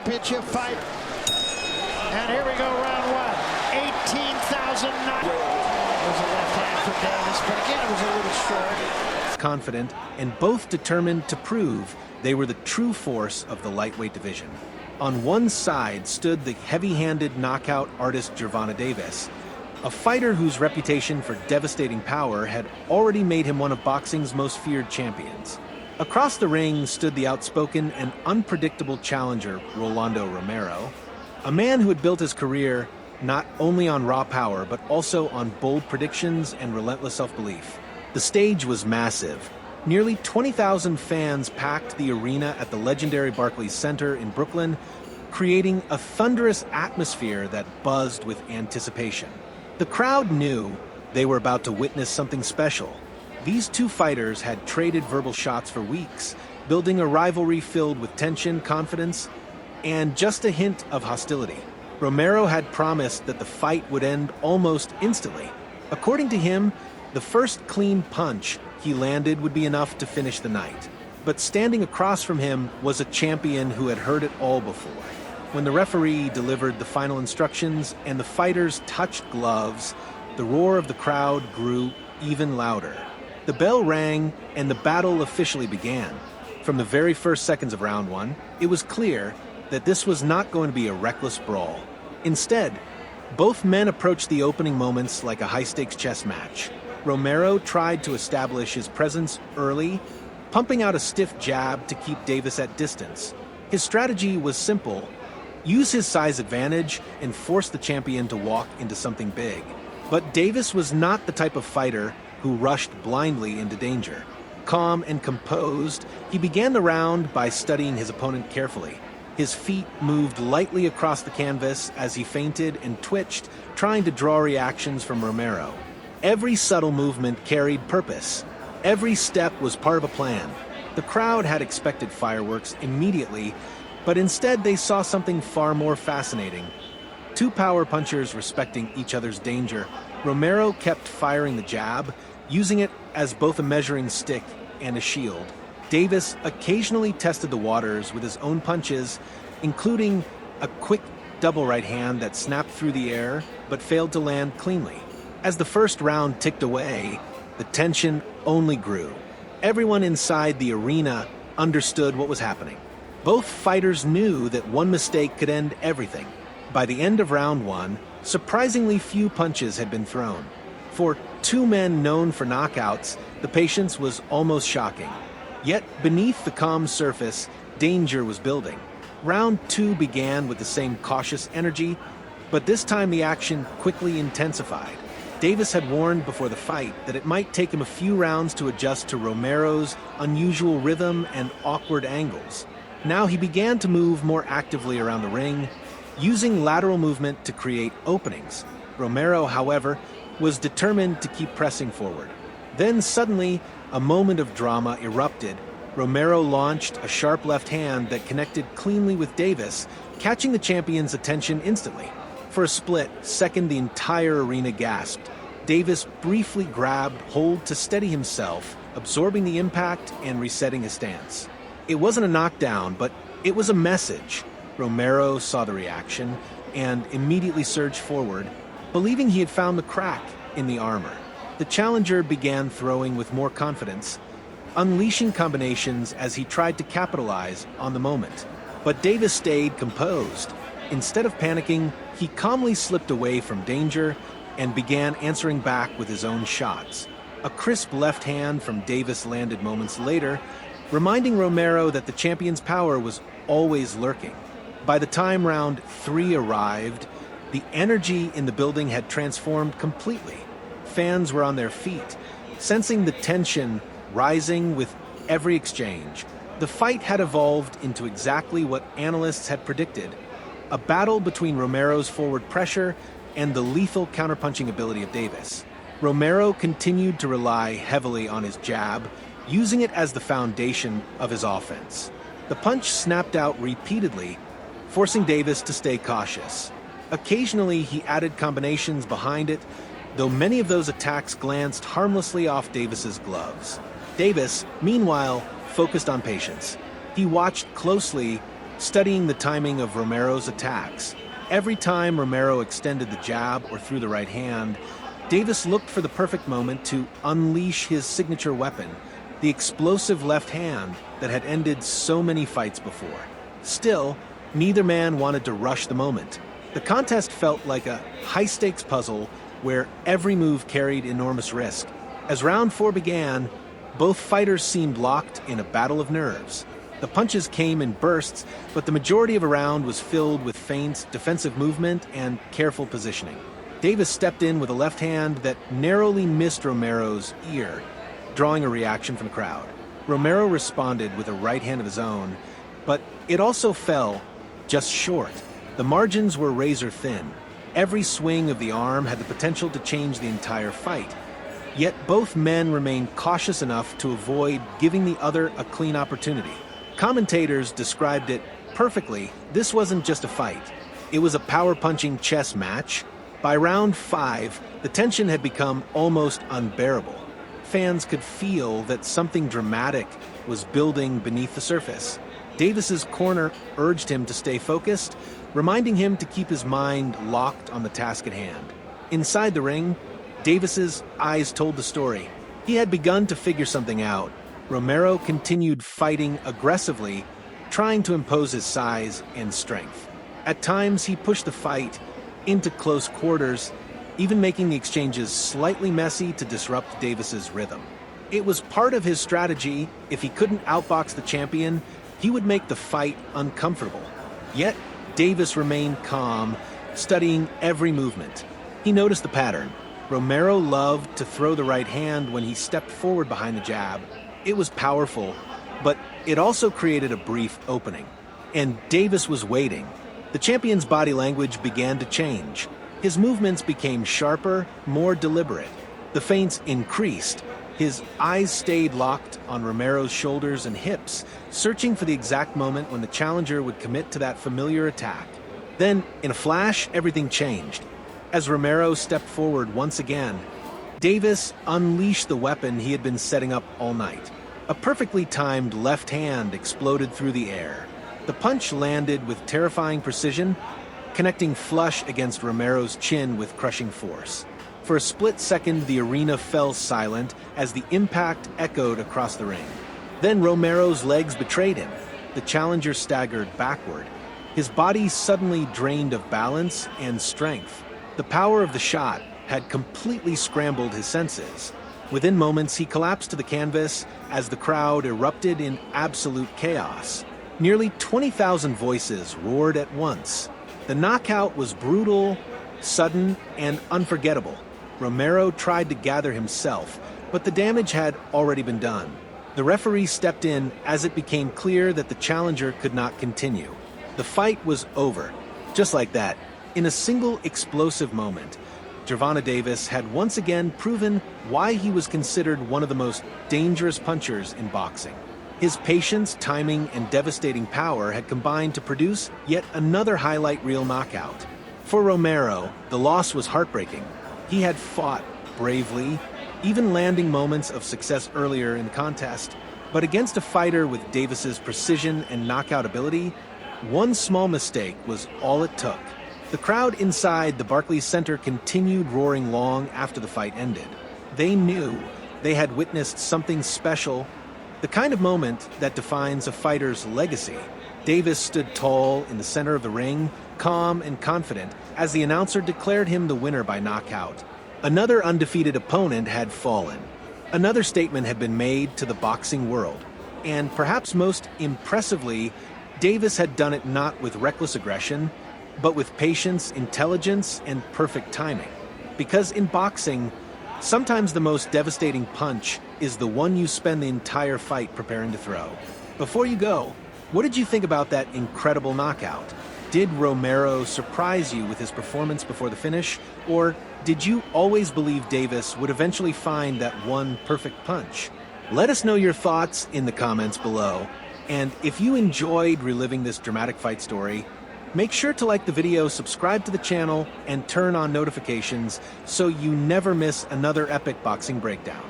Championship fight. And here we go, round one. 18,000 knockouts. It was a left hand for Davis, but again, it was a little short. Confident and both determined to prove they were the true force of the lightweight division. On one side stood the heavy-handed knockout artist Gervonta Davis, a fighter whose reputation for devastating power had already made him one of boxing's most feared champions. Across the ring stood the outspoken and unpredictable challenger Rolando Romero, a man who had built his career not only on raw power but also on bold predictions and relentless self-belief. The stage was massive. Nearly 20,000 fans packed the arena at the legendary Barclays Center in Brooklyn, creating a thunderous atmosphere that buzzed with anticipation. The crowd knew they were about to witness something special. These two fighters had traded verbal shots for weeks, building a rivalry filled with tension, confidence, and just a hint of hostility. Romero had promised that the fight would end almost instantly. According to him, the first clean punch he landed would be enough to finish the night. But standing across from him was a champion who had heard it all before. When the referee delivered the final instructions and the fighters touched gloves, the roar of the crowd grew even louder. The bell rang and the battle officially began. From the very first seconds of round one, it was clear that this was not going to be a reckless brawl. Instead, both men approached the opening moments like a high-stakes chess match. Romero tried to establish his presence early, pumping out a stiff jab to keep Davis at distance. His strategy was simple: use his size advantage and force the champion to walk into something big. But Davis was not the type of fighter who rushed blindly into danger. Calm and composed, he began the round by studying his opponent carefully. His feet moved lightly across the canvas as he feinted and twitched, trying to draw reactions from Romero. Every subtle movement carried purpose. Every step was part of a plan. The crowd had expected fireworks immediately, but instead they saw something far more fascinating. Two power punchers respecting each other's danger, Romero kept firing the jab, using it as both a measuring stick and a shield. Davis occasionally tested the waters with his own punches, including a quick double right hand that snapped through the air but failed to land cleanly. As the first round ticked away, the tension only grew. Everyone inside the arena understood what was happening. Both fighters knew that one mistake could end everything. By the end of round one, surprisingly few punches had been thrown. For two men known for knockouts, the patience was almost shocking. Yet beneath the calm surface, danger was building. Round two began with the same cautious energy, but this time the action quickly intensified. Davis had warned before the fight that it might take him a few rounds to adjust to Romero's unusual rhythm and awkward angles. Now he began to move more actively around the ring, using lateral movement to create openings. Romero, however, was determined to keep pressing forward. Then suddenly, a moment of drama erupted. Romero launched a sharp left hand that connected cleanly with Davis, catching the champion's attention instantly. For a split second, the entire arena gasped. Davis briefly grabbed hold to steady himself, absorbing the impact and resetting his stance. It wasn't a knockdown, but it was a message. Romero saw the reaction and immediately surged forward, believing he had found the crack in the armor. The challenger began throwing with more confidence, unleashing combinations as he tried to capitalize on the moment. But Davis stayed composed. Instead of panicking, he calmly slipped away from danger and began answering back with his own shots. A crisp left hand from Davis landed moments later, reminding Romero that the champion's power was always lurking. By the time round three arrived, the energy in the building had transformed completely. Fans were on their feet, sensing the tension rising with every exchange. The fight had evolved into exactly what analysts had predicted: a battle between Romero's forward pressure and the lethal counterpunching ability of Davis. Romero continued to rely heavily on his jab, using it as the foundation of his offense. The punch snapped out repeatedly, forcing Davis to stay cautious. Occasionally, he added combinations behind it, though many of those attacks glanced harmlessly off Davis's gloves. Davis, meanwhile, focused on patience. He watched closely studying the timing of Romero's attacks. Every time Romero extended the jab or threw the right hand, Davis looked for the perfect moment to unleash his signature weapon, the explosive left hand that had ended so many fights before. Still, neither man wanted to rush the moment. The contest felt like a high-stakes puzzle where every move carried enormous risk. As round 4 began, both fighters seemed locked in a battle of nerves. The punches came in bursts, but the majority of a round was filled with feints, defensive movement, and careful positioning. Davis stepped in with a left hand that narrowly missed Romero's ear, drawing a reaction from the crowd. Romero responded with a right hand of his own, but it also fell just short. The margins were razor thin. Every swing of the arm had the potential to change the entire fight. Yet both men remained cautious enough to avoid giving the other a clean opportunity. Commentators described it perfectly. This wasn't just a fight. It was a power-punching chess match. By round 5, the tension had become almost unbearable. Fans could feel that something dramatic was building beneath the surface. Davis's corner urged him to stay focused, reminding him to keep his mind locked on the task at hand. Inside the ring, Davis's eyes told the story. He had begun to figure something out. Romero continued fighting aggressively, trying to impose his size and strength. At times, he pushed the fight into close quarters, even making the exchanges slightly messy to disrupt Davis's rhythm. It was part of his strategy. If he couldn't outbox the champion, he would make the fight uncomfortable. Yet, Davis remained calm, studying every movement. He noticed the pattern. Romero loved to throw the right hand when he stepped forward behind the jab. It was powerful, but it also created a brief opening. And Davis was waiting. The champion's body language began to change. His movements became sharper, more deliberate. The feints increased. His eyes stayed locked on Romero's shoulders and hips, searching for the exact moment when the challenger would commit to that familiar attack. Then, in a flash, everything changed. As Romero stepped forward once again, Davis unleashed the weapon he had been setting up all night. A perfectly timed left hand exploded through the air. The punch landed with terrifying precision, connecting flush against Romero's chin with crushing force. For a split second, the arena fell silent as the impact echoed across the ring. Then Romero's legs betrayed him. The challenger staggered backward. His body suddenly drained of balance and strength. The power of the shot had completely scrambled his senses. Within moments, he collapsed to the canvas as the crowd erupted in absolute chaos. Nearly 20,000 voices roared at once. The knockout was brutal, sudden, and unforgettable. Romero tried to gather himself, but the damage had already been done. The referee stepped in as it became clear that the challenger could not continue. The fight was over. Just like that, in a single explosive moment, Gervonta Davis had once again proven why he was considered one of the most dangerous punchers in boxing. His patience, timing, and devastating power had combined to produce yet another highlight reel knockout. For Romero, the loss was heartbreaking. He had fought bravely, even landing moments of success earlier in the contest. But against a fighter with Davis's precision and knockout ability, one small mistake was all it took. The crowd inside the Barclays Center continued roaring long after the fight ended. They knew they had witnessed something special, the kind of moment that defines a fighter's legacy. Davis stood tall in the center of the ring, calm and confident, as the announcer declared him the winner by knockout. Another undefeated opponent had fallen. Another statement had been made to the boxing world. And perhaps most impressively, Davis had done it not with reckless aggression, but with patience, intelligence, and perfect timing. Because in boxing, sometimes the most devastating punch is the one you spend the entire fight preparing to throw. Before you go, what did you think about that incredible knockout? Did Romero surprise you with his performance before the finish, or did you always believe Davis would eventually find that one perfect punch? Let us know your thoughts in the comments below. And if you enjoyed reliving this dramatic fight story, make sure to like the video, subscribe to the channel, and turn on notifications so you never miss another epic boxing breakdown.